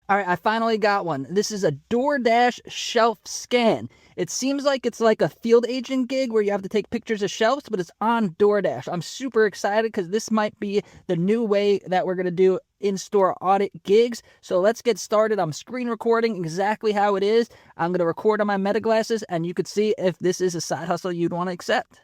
All right, I finally got one. This is a DoorDash Shelf Scan. It seems like it's like a field agent gig where you have to take pictures of shelves, but it's on DoorDash. I'm super excited because this might be the new way that we're going to do in-store audit gigs. So let's get started. I'm screen recording exactly how it is. I'm going to record on my Meta glasses, and you could see if this is a side hustle you'd want to accept.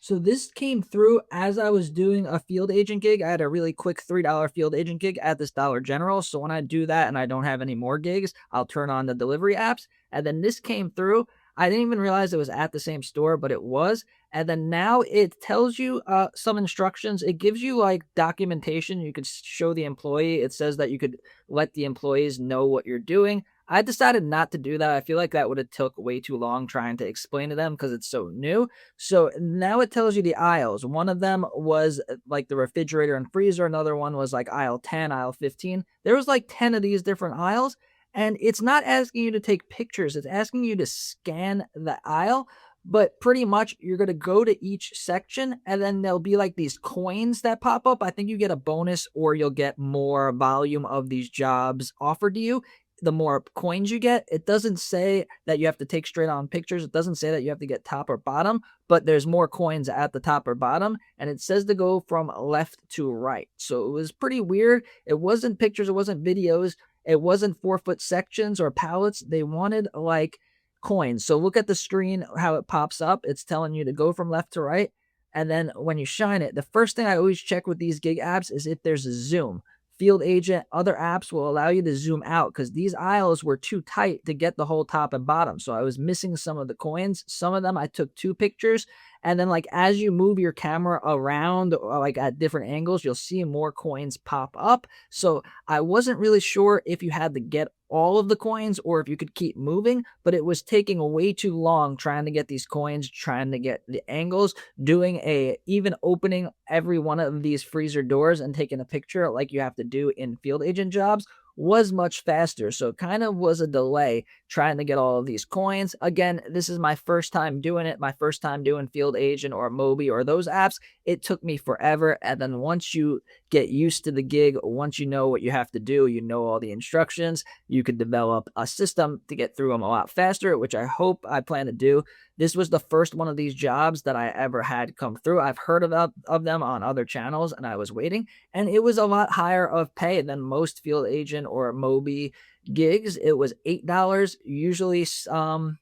So this came through as I was doing a field agent gig. I had a really quick $3 field agent gig at this Dollar General. So when I do that and I don't have any more gigs, I'll turn on the delivery apps. And then this came through. I didn't even realize it was at the same store, but it was. And then now it tells you some instructions. It gives you like documentation. You could show the employee. It says that you could let the employees know what you're doing. I decided not to do that. I feel like that would have took way too long trying to explain to them because it's so new. So now it tells you the aisles. One of them was like the refrigerator and freezer. Another one was like aisle 10, aisle 15. There was like 10 of these different aisles. And it's not asking you to take pictures. It's asking you to scan the aisle. But pretty much you're going to go to each section and then there'll be like these coins that pop up. I think you get a bonus or you'll get more volume of these jobs offered to you the more coins you get. It doesn't say that you have to take straight on pictures. It doesn't say that you have to get top or bottom, but there's more coins at the top or bottom. And it says to go from left to right. So it was pretty weird. It wasn't pictures. It wasn't videos. It wasn't 4-foot sections or pallets. They wanted like coins. So look at the screen, how it pops up. It's telling you to go from left to right. And then when you shine it, the first thing I always check with these gig apps is if there's a zoom. Field Agent, other apps will allow you to zoom out because these aisles were too tight to get the whole top and bottom. So I was missing some of the coins. Some of them I took 2 pictures. And then like as you move your camera around or like at different angles, you'll see more coins pop up. So I wasn't really sure if you had to get all of the coins or if you could keep moving, but it was taking way too long trying to get these coins, trying to get the angles, doing a even opening every one of these freezer doors and taking a picture like you have to do in field agent jobs was much faster. So it kind of was a delay trying to get all of these coins. Again, this is my first time doing it, my first time doing field agent or Moby or those apps. It took me forever. And then once you get used to the gig, once you know what you have to do, you know all the instructions, you could develop a system to get through them a lot faster, which I hope I plan to do. This was the first one of these jobs that I ever had come through. I've heard of them on other channels and I was waiting, and it was a lot higher of pay than most field agent or Moby gigs. It was $8. Usually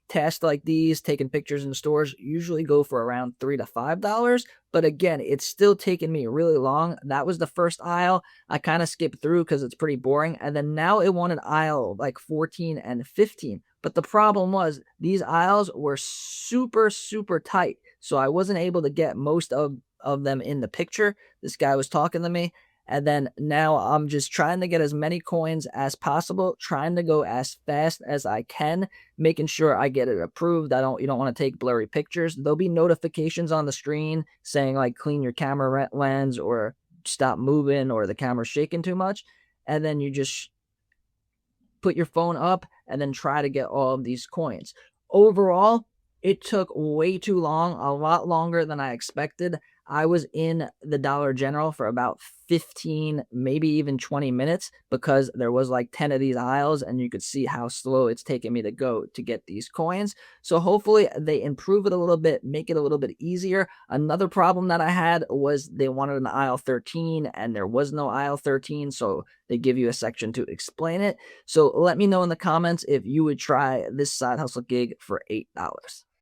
tasks like these, taking pictures in stores, usually go for around $3 to $5. But again, it's still taking me really long. That was the first aisle. I kind of skipped through because it's pretty boring. And then now it wanted aisle like 14 and 15. But the problem was these aisles were super, super tight. So I wasn't able to get most of them in the picture. This guy was talking to me. And then now I'm just trying to get as many coins as possible, trying to go as fast as I can, making sure I get it approved. You don't want to take blurry pictures. There'll be notifications on the screen saying like clean your camera lens or stop moving or the camera's shaking too much. And then you just put your phone up and then try to get all of these coins. Overall, it took way too long, a lot longer than I expected. I was in the Dollar General for about 15, maybe even 20 minutes because there was like 10 of these aisles and you could see how slow it's taking me to go to get these coins. So hopefully they improve it a little bit, make it a little bit easier. Another problem that I had was they wanted an aisle 13 and there was no aisle 13. So they give you a section to explain it. So let me know in the comments if you would try this side hustle gig for $8.